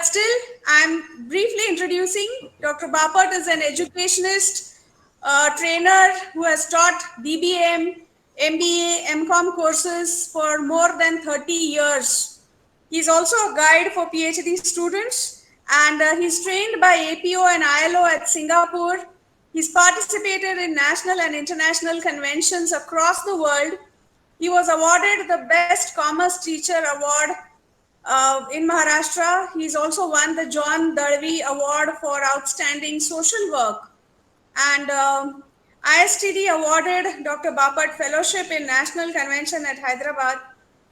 still, I'm briefly introducing Dr. Bapat is an educationist, trainer who has taught BBM, MBA, MCOM courses for more than 30 years. He's also a guide for PhD students, and he's trained by APO and ILO at Singapore. He's participated in national and international conventions across the world. He was awarded the Best Commerce Teacher Award in Maharashtra. He's also won the John Darvi Award for Outstanding Social Work. And ISTD awarded Dr. Bapat Fellowship in National Convention at Hyderabad.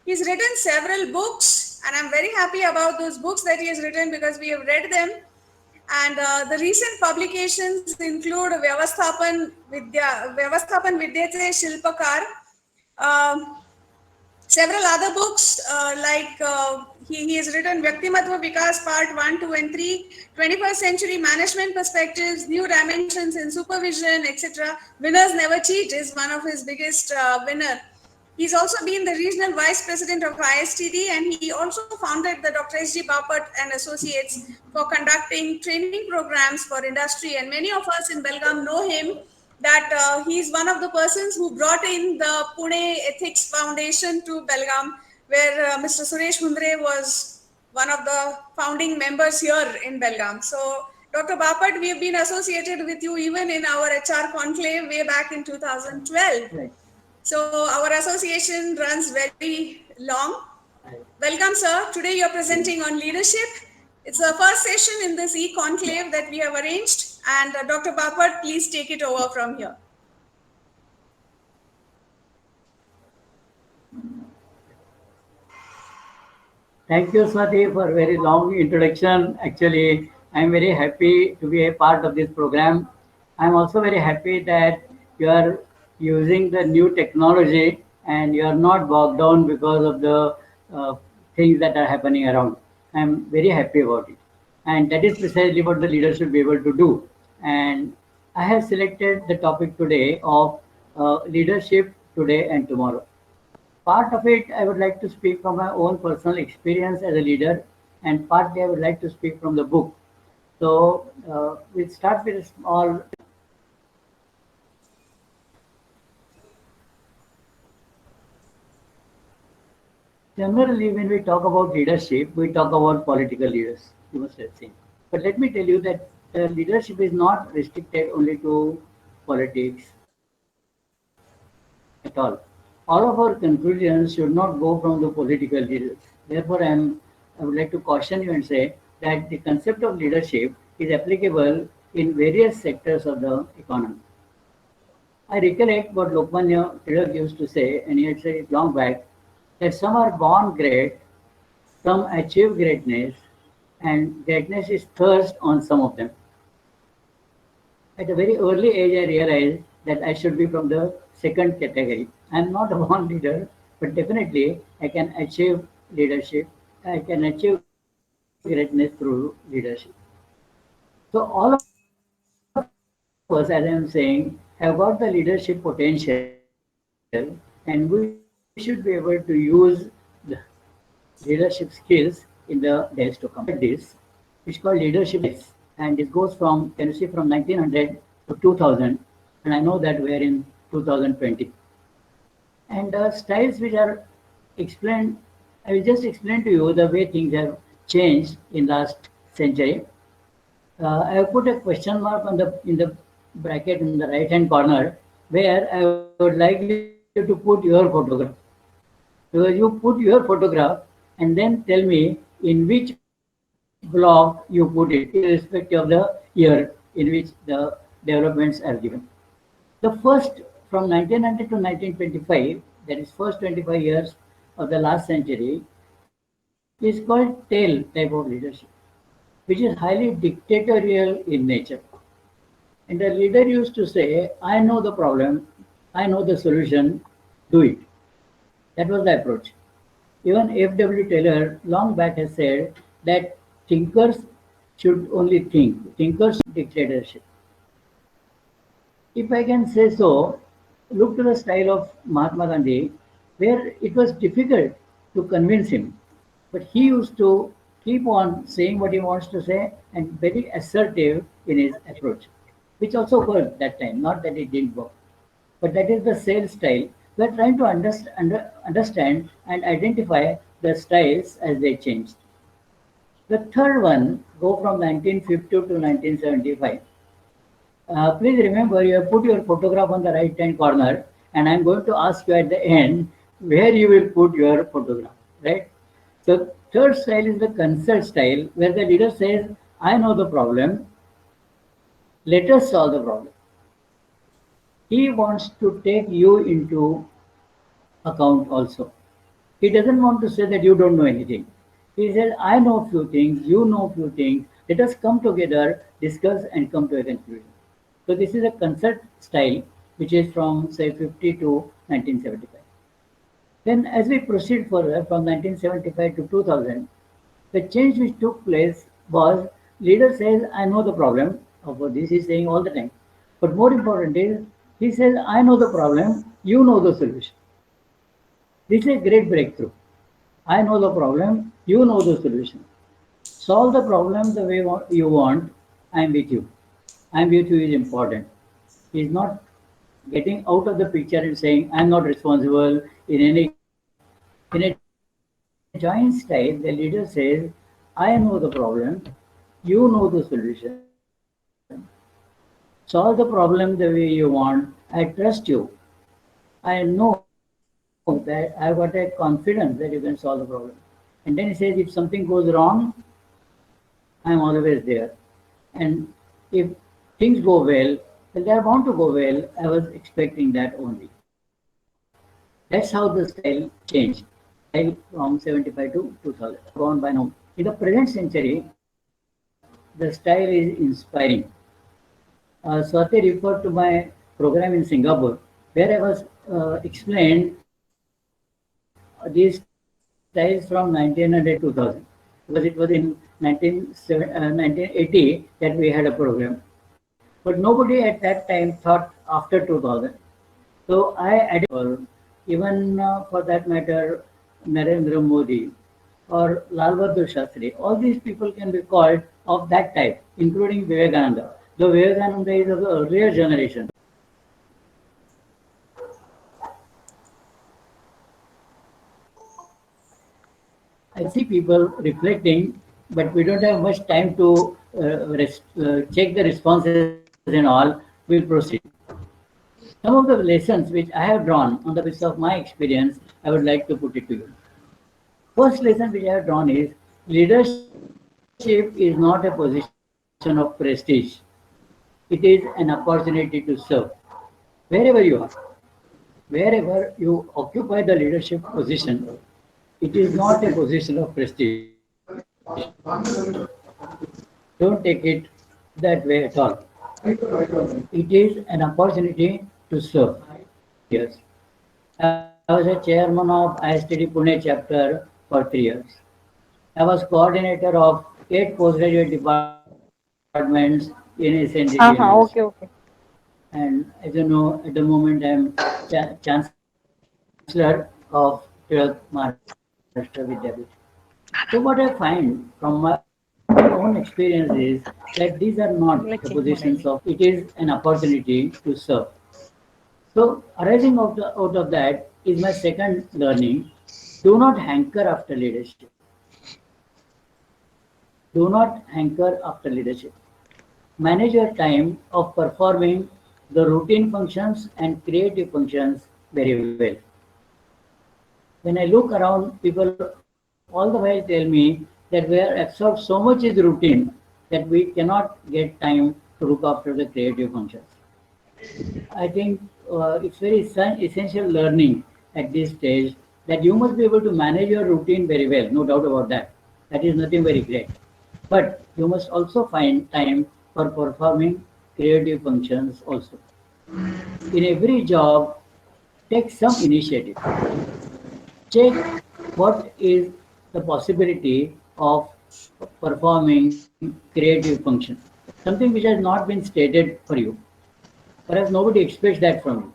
He's written several books, and I'm very happy about those books that he has written because we have read them. And the recent publications include Vyavasthapan Vidyache Shilpakar, several other books he has written Vyaktimatva Vikas Part 1, 2 and 3, 21st Century Management Perspectives, New Dimensions in Supervision, etc. Winners Never Cheat is one of his biggest winner. He's also been the regional vice president of ISTD, and he also founded the Dr. S.G. Bapat and Associates for conducting training programs for industry. And many of us in Belgaum know him that he's one of the persons who brought in the Pune Ethics Foundation to Belgaum, where Mr. Suresh Hundre was one of the founding members here in Belgaum. So, Dr. Bapat, we have been associated with you even in our HR conclave way back in 2012. Right. So, our association runs very long. Right. Welcome, sir. Today you are presenting on leadership. It's the first session in this e-conclave that we have arranged. And Dr. Bapat, please take it over from here. Thank you, Swati, for a very long introduction. Actually, I'm very happy to be a part of this program. I'm also very happy that you are using the new technology and you are not bogged down because of the things that are happening around. I'm very happy about it. And that is precisely what the leader should be able to do. And I have selected the topic today of leadership today and tomorrow. Part of it, I would like to speak from my own personal experience as a leader, and partly I would like to speak from the book. So we'll start with a small. Generally, when we talk about leadership, we talk about political leaders. You must have seen. But let me tell you that leadership is not restricted only to politics at all. All of our conclusions should not go from the political leaders. Therefore, I would like to caution you and say that the concept of leadership is applicable in various sectors of the economy. I recollect what Lokmanya Tilak used to say, and he had said it long back, that some are born great, some achieve greatness, and greatness is thirst on some of them. At a very early age, I realized that I should be from the second category. I am not a born leader, but definitely I can achieve leadership. I can achieve greatness through leadership. So all of us, as I am saying, have got the leadership potential, and we should be able to use the leadership skills in the days to come. This, which is called leadership, and it goes from, can you see, from 1900 to 2000, and I know that we are in 2020. And styles which are explained, I will just explain to you the way things have changed in last century. I have put a question mark on in the bracket in the right hand corner where I would like you to put your photograph. So you put your photograph and then tell me in which block you put it, irrespective of the year in which the developments are given. The first, from 1900 to 1925, that is first 25 years of the last century, is called tail type of leadership, which is highly dictatorial in nature. And the leader used to say, I know the problem, I know the solution, do it. That was the approach. Even F.W. Taylor long back has said that thinkers should only think, thinkers dictatorship. If I can say so, look to the style of Mahatma Gandhi, where it was difficult to convince him, but he used to keep on saying what he wants to say and very assertive in his approach, which also worked that time, not that it didn't work. But that is the sales style. We're trying to understand and identify the styles as they changed. The third one, go from 1950 to 1975. Please remember, you have put your photograph on the right hand corner, and I'm going to ask you at the end where you will put your photograph, right? So, third style is the consult style, where the leader says, I know the problem, let us solve the problem. He wants to take you into account also. He doesn't want to say that you don't know anything. He says, I know a few things, you know a few things. Let us come together, discuss, and come to a conclusion. So this is a concert style, which is from say 50 to 1975. Then, as we proceed further from 1975 to 2000, the change which took place was leader says, I know the problem. Of course, this is saying all the time. But more important is, he says, I know the problem, you know the solution. This is a great breakthrough. I know the problem, you know the solution. Solve the problem the way you want, I am with you. I am with you is important. He is not getting out of the picture and saying, I am not responsible in any. In a joint style, the leader says, I know the problem, you know the solution. Solve the problem the way you want. I trust you. I know that I've got a confidence that you can solve the problem. And then he says, if something goes wrong, I'm always there. And if things go well, they are bound to go well. I was expecting that only. That's how the style changed. Style from 75 to 2000, gone by now. In the present century, the style is inspiring. Swati referred to my program in Singapore, where I was explained these styles from 1900 to 2000, because it was in 1980 that we had a program. But nobody at that time thought after 2000. So I added, or even for that matter, Narendra Modi or Lal Bahadur Shastri, all these people can be called of that type, including Vivekananda. Though Vivekananda is of the earlier generation. I see people reflecting, but we don't have much time to check the responses and all. We'll proceed. Some of the lessons which I have drawn on the basis of my experience, I would like to put it to you. First lesson which I have drawn is leadership is not a position of prestige. It is an opportunity to serve. Wherever you are, wherever you occupy the leadership position, it is not a position of prestige. Don't take it that way at all. It is an opportunity to serve. Yes. I was a chairman of ISTD Pune chapter for 3 years. I was coordinator of 8 postgraduate departments in SNDT. Okay, okay. And as you know, at the moment I am Chancellor of 12th Maharashtra Vidyapith. So what I find from my own experience is that these are not the positions of, it is an opportunity to serve. So arising out of that is my second learning. Do not hanker after leadership. Do not hanker after leadership. Manage your time of performing the routine functions and creative functions very well. When I look around, people all the while tell me that we are absorbed so much in routine that we cannot get time to look after the creative functions. I think it's very essential learning at this stage that you must be able to manage your routine very well, no doubt about that. That is nothing very great. But you must also find time for performing creative functions also. In every job, take some initiative. Check what is the possibility of performing creative function. Something which has not been stated for you. Perhaps nobody expects that from you.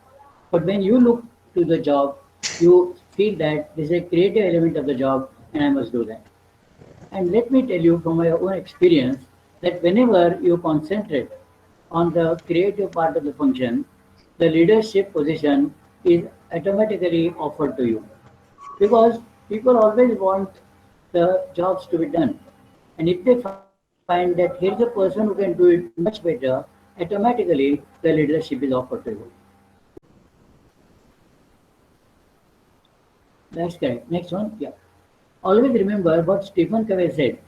But when you look to the job, you feel that this is a creative element of the job and I must do that. And let me tell you from my own experience that whenever you concentrate on the creative part of the function, the leadership position is automatically offered to you because people always want the jobs to be done. And if they find that here's a person who can do it much better, automatically the leadership is offered to you. That's correct. Next one. Yeah. Always remember what Stephen Covey said.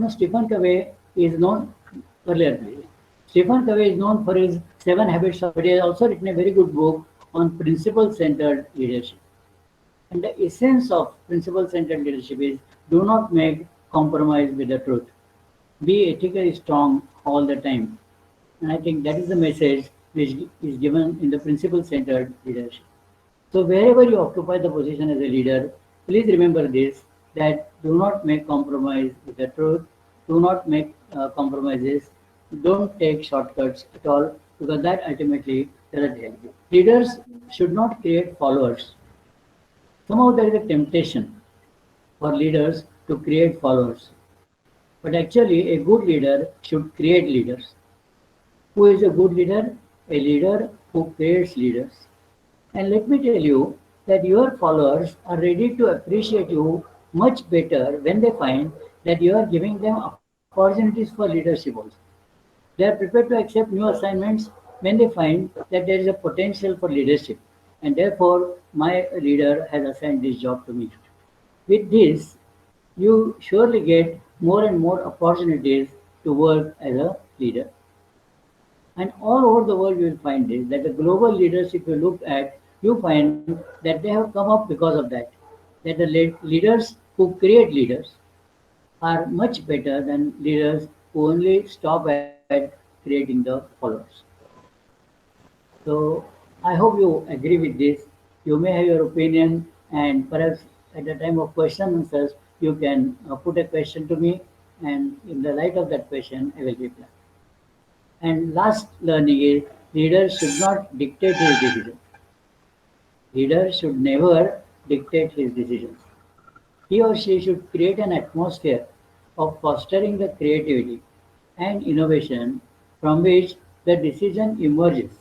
Stephen Covey is known earlier. Stephen Covey is known for his 7 habits of, but he has also written a very good book on principle-centered leadership. And the essence of principle-centered leadership is do not make compromise with the truth. Be ethically strong all the time. And I think that is the message which is given in the principle-centered leadership. So wherever you occupy the position as a leader, please remember this, that do not make compromise with the truth, do not make compromises, don't take shortcuts at all, because that ultimately doesn't help you. Leaders should not create followers. Somehow there is a temptation for leaders to create followers. But actually, a good leader should create leaders. Who is a good leader? A leader who creates leaders. And let me tell you that your followers are ready to appreciate you much better when they find that you are giving them opportunities for leadership also. They are prepared to accept new assignments when they find that there is a potential for leadership. And therefore, my leader has assigned this job to me. With this, you surely get more and more opportunities to work as a leader. And all over the world, you will find this that the global leaders, if you look at, you find that they have come up because of that. That the leaders who create leaders are much better than leaders who only stop at creating the followers. So I hope you agree with this. You may have your opinion, and perhaps at the time of question and answers, you can put a question to me, and in the light of that question, I will reply. And last learning is leader should not dictate his decisions. Leader should never dictate his decisions. He or she should create an atmosphere of fostering the creativity and innovation from which the decision emerges.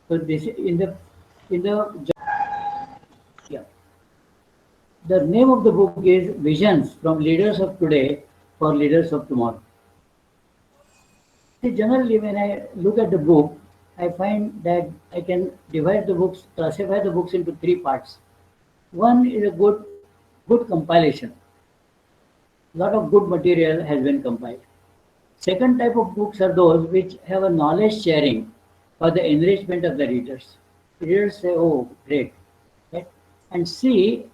So this in the yeah. The name of the book is Visions from Leaders of Today for Leaders of Tomorrow. See, generally, when I look at the book, I find that I can divide the books, classify the books into three parts. One is a good compilation. A lot of good material has been compiled. Second type of books are those which have a knowledge sharing for the enrichment of the readers. Readers say, "Oh, great!" Right? And C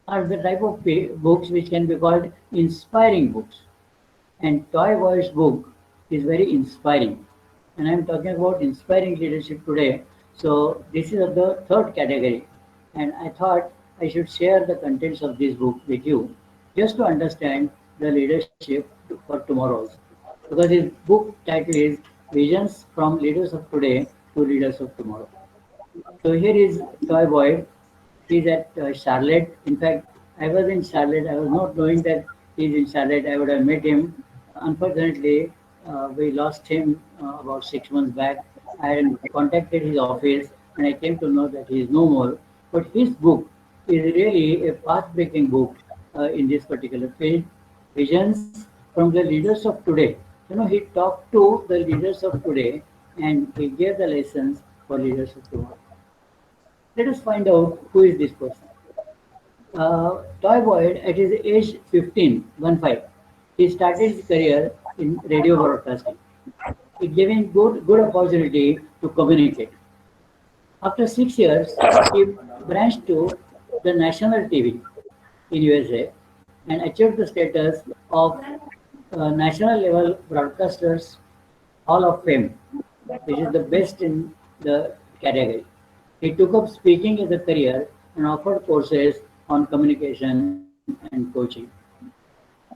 are the type of books which can be called inspiring books. And Toy Boy's book is very inspiring. And I'm talking about inspiring leadership today. So this is the third category. And I thought I should share the contents of this book with you just to understand the leadership for tomorrow also. Because his book title is Visions from Leaders of Today to Leaders of Tomorrow. So here is Toy Boy. He's at Charlotte. In fact, I was in Charlotte. I was not knowing that he's in Charlotte. I would have met him. Unfortunately, we lost him about 6 months back. I had contacted his office and I came to know that he is no more. But his book is really a path-breaking book in this particular field. Visions from the leaders of today. He talked to the leaders of today and he gave the lessons for leaders of tomorrow. Let us find out who is this person. Toy Boyd, at his age 15, 1-5, he started his career in radio broadcasting. It gave him good opportunity to communicate. After 6 years, he branched to the national TV in USA and achieved the status of national level broadcasters Hall of Fame, which is the best in the category. He took up speaking as a career and offered courses on communication and coaching.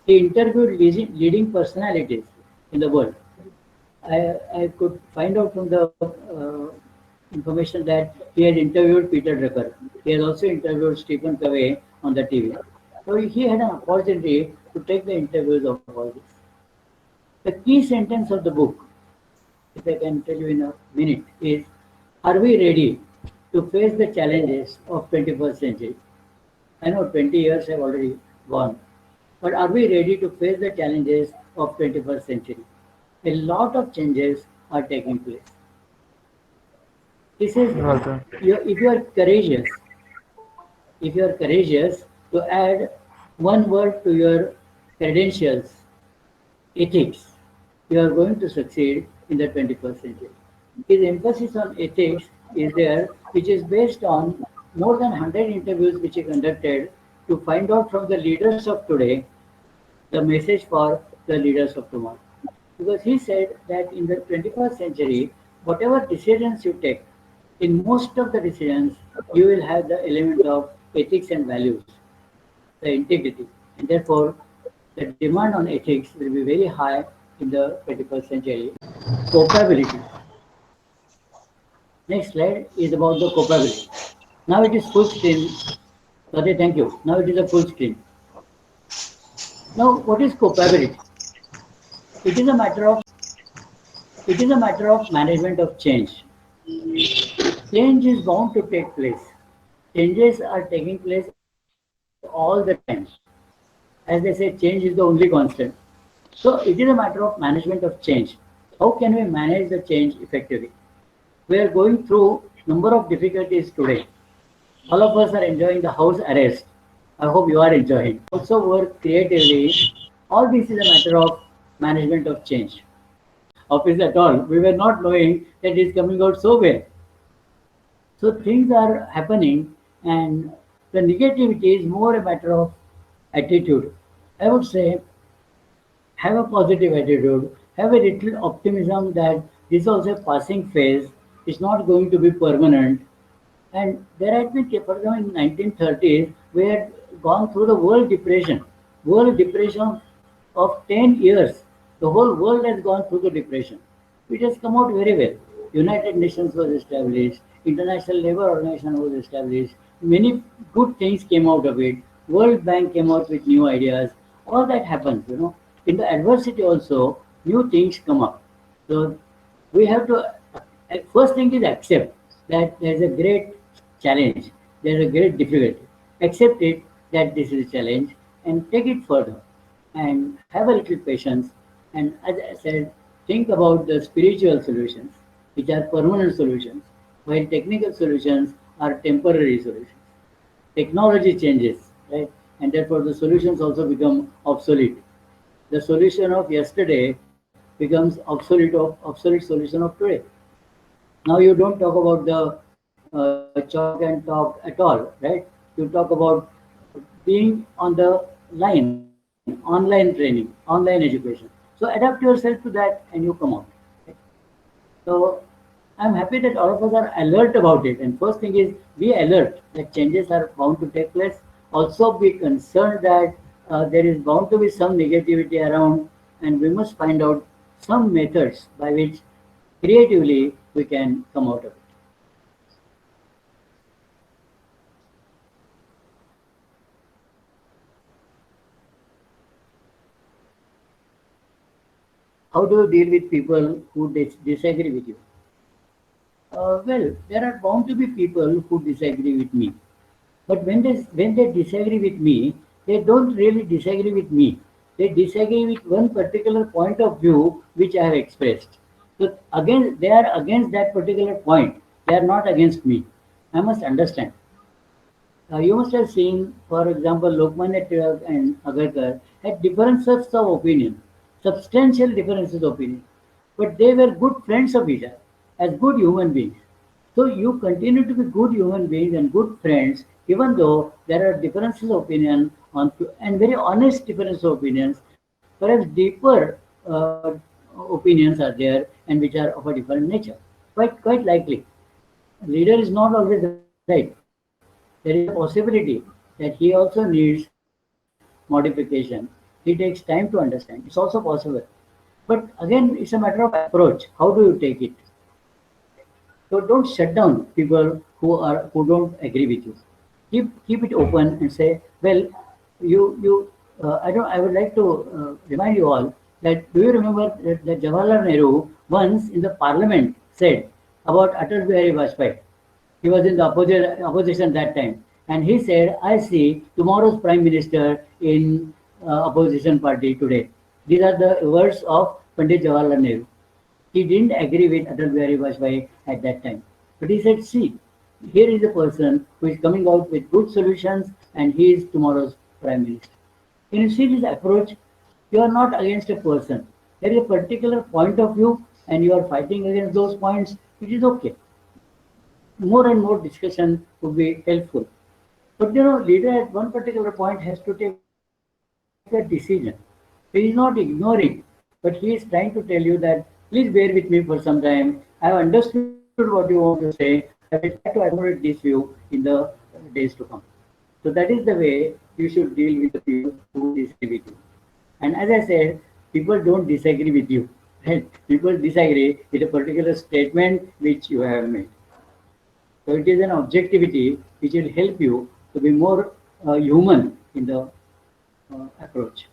He interviewed leading personalities in the world. I could find out from the information that he had interviewed Peter Drucker. He has also interviewed Stephen Covey on the TV. So he had an opportunity to take the interviews of all this. The key sentence of the book, if I can tell you in a minute, is, are we ready to face the challenges of 21st century? I know 20 years have already gone, but are we ready to face the challenges of 21st century? A lot of changes are taking place. This is, Well done. if you are courageous, if you are courageous to add one word to your credentials, ethics, you are going to succeed in the 21st century. His emphasis on ethics is there, which is based on more than 100 interviews which he conducted to find out from the leaders of today the message for the leaders of tomorrow. Because he said that in the 21st century, whatever decisions you take, in most of the decisions, you will have the element of ethics and values, the integrity. And therefore, the demand on ethics will be very high in the 21st century. Copability. Next slide is about the copability. Now it is full screen. Okay, thank you. Now it is a full screen. Now, what is copability? It is a matter of management of change. Change is bound to take place. Changes are taking place all the time. As they say, change is the only constant. So it is a matter of management of change. How can we manage the change effectively? We are going through number of difficulties today. All of us are enjoying the house arrest. I hope you are enjoying. Also work creatively. All this is a matter of management of change. Office at all. We were not knowing that it is coming out so well. So things are happening, and the negativity is more a matter of attitude. I would say have a positive attitude, have a little optimism that this is also a passing phase, it's not going to be permanent. And there had been, for example, in 1930s, we had gone through the world depression of 10 years. The whole world has gone through the depression. It has come out very well. United Nations was established, International Labour Organization was established. Many good things came out of it. World Bank came out with new ideas. All that happens, In the adversity also, new things come up. So we have to, first thing is accept that there's a great challenge, there's a great difficulty. Accept it that this is a challenge and take it further and have a little patience. And as I said, think about the spiritual solutions, which are permanent solutions, while technical solutions are temporary solutions. Technology changes, right? And therefore the solutions also become obsolete. The solution of yesterday becomes obsolete solution of today. Now you don't talk about the chalk and talk at all, right? You talk about being on the line, online training, online education. So adapt yourself to that and you come out. Right? So I'm happy that all of us are alert about it. And first thing is be alert that changes are bound to take place. Also be concerned that there is bound to be some negativity around, and we must find out some methods by which creatively we can come out of it. How do you deal with people who disagree with you? Well, there are bound to be people who disagree with me. But when they disagree with me, they don't really disagree with me. They disagree with one particular point of view which I have expressed. So again, they are against that particular point. They are not against me. I must understand. You must have seen, for example, Lokmanya Tilak and Agarkar had different sets of opinion, substantial differences of opinion, but they were good friends of each other as good human beings. So you continue to be good human beings and good friends, even though there are differences of opinion on and very honest differences of opinions. Perhaps deeper opinions are there and which are of a different nature. Quite likely, leader is not always right. There is a possibility that he also needs modification. He takes time to understand. It's also possible. But again, it's a matter of approach. How do you take it? So don't shut down people who don't agree with you. Keep it open and say, well, you I would like to remind you all that do you remember that Jawaharlal Nehru once in the parliament said about Atal Bihari Vajpayee? He was in the opposition that time, and he said, "I see tomorrow's prime minister in opposition party today." These are the words of Pandit Jawaharlal Nehru. He didn't agree with Atal Bihari Vajpayee at that time, but he said, "See, here is a person who is coming out with good solutions, and he is tomorrow's prime minister." When you see this approach, you are not against a person. There is a particular point of view, and you are fighting against those points. It is okay. More and more discussion would be helpful. But leader at one particular point has to take a decision. He is not ignoring, but he is trying to tell you that please bear with me for some time. I have understood what you want to say. I will try to accommodate this view in the days to come. So that is the way you should deal with the people who disagree with you. And as I said, people don't disagree with you. Right? People disagree with a particular statement which you have made. So it is an objectivity which will help you to be more human in the approach.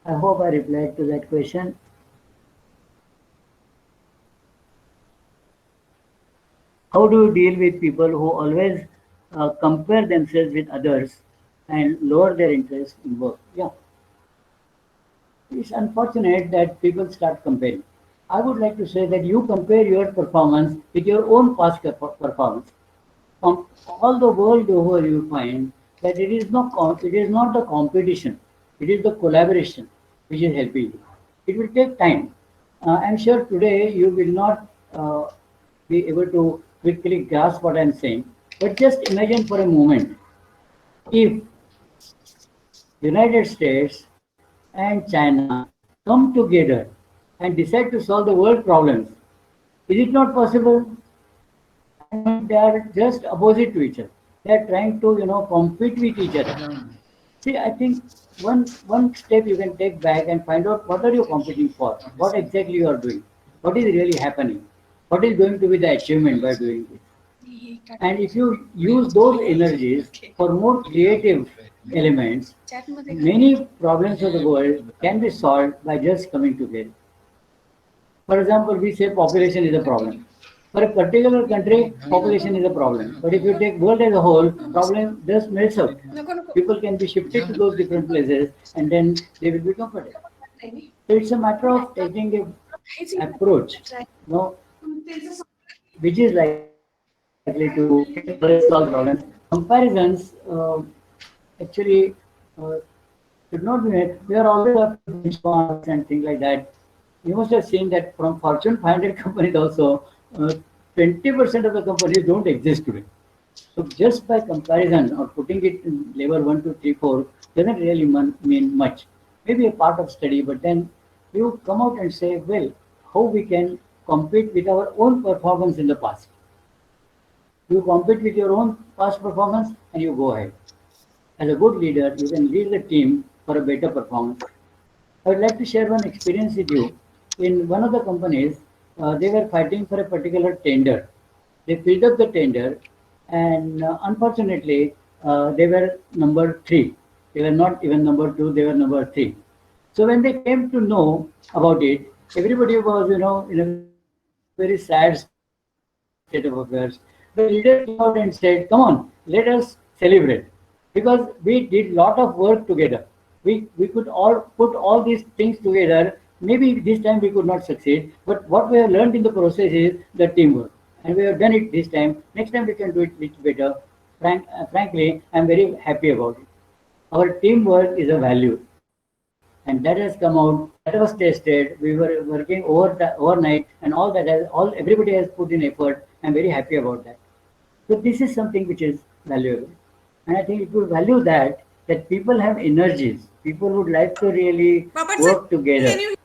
I hope I replied to that question. How do you deal with people who always compare themselves with others and lower their interest in work? Yeah, it's unfortunate that people start comparing. I would like to say that you compare your performance with your own past performance. From all the world over, you find that it is not the competition, it is the collaboration which is helping you. It will take time. I'm sure today you will not be able to quickly grasp what I'm saying, but just imagine for a moment if United States and China come together and decide to solve the world problems. Is it not possible? And they are just opposite to each other. They are trying to, compete with each other. See, I think one step you can take back and find out what are you competing for, what exactly you are doing, what is really happening, what is going to be the achievement by doing this. And if you use those energies for more creative elements, many problems of the world can be solved by just coming together. For example, we say population is a problem. For a particular country, population is a problem. But if you take world as a whole, problem just melts out. People can be shifted to those different places and then they will be comfortable. So it's a matter of taking a approach, which is likely to help us solve problems. Comparisons actually should not be made. We are always after benchmarks and things like that. You must have seen that from Fortune 500 companies also, 20% of the companies don't exist today. So just by comparison or putting it in level 1, 2, 3, 4 doesn't really mean much. Maybe a part of study, but then you come out and say, well, how we can compete with our own performance in the past. You compete with your own past performance and you go ahead. As a good leader, you can lead the team for a better performance. I would like to share one experience with you. In one of the companies, they were fighting for a particular tender. They filled up the tender, and unfortunately, they were number three. They were not even number two, they were number three. So when they came to know about it, everybody was, in a very sad state of affairs. The leader came out and said, "Come on, let us celebrate because we did lot of work together. We could all put all these things together. Maybe this time we could not succeed, but what we have learned in the process is the teamwork, and we have done it this time. Next time we can do it little better. Frankly, I'm very happy about it. Our teamwork is a value, and that has come out. That was tested. We were working overnight, and everybody has put in effort. I'm very happy about that. So this is something which is valuable. And I think if you value that people have energies, people would like to really Bapat sir, work together. can you?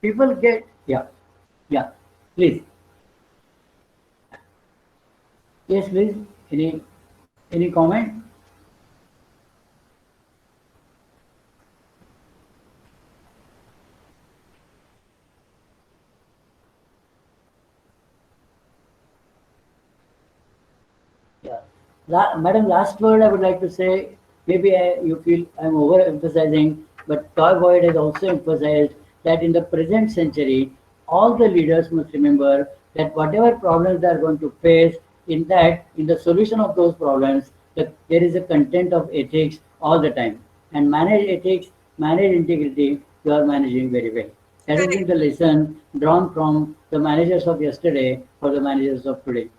People get, yeah, yeah, please. Yes, please. Any comment? Yeah. Madam, last word I would like to say, Maybe you feel I'm overemphasizing, but Toy Boyd has also emphasized that in the present century, all the leaders must remember that whatever problems they are going to face, in the solution of those problems, that there is a content of ethics all the time. And manage ethics, manage integrity, you are managing very well. That has been Correct. the lesson drawn from the managers of yesterday for the managers of today.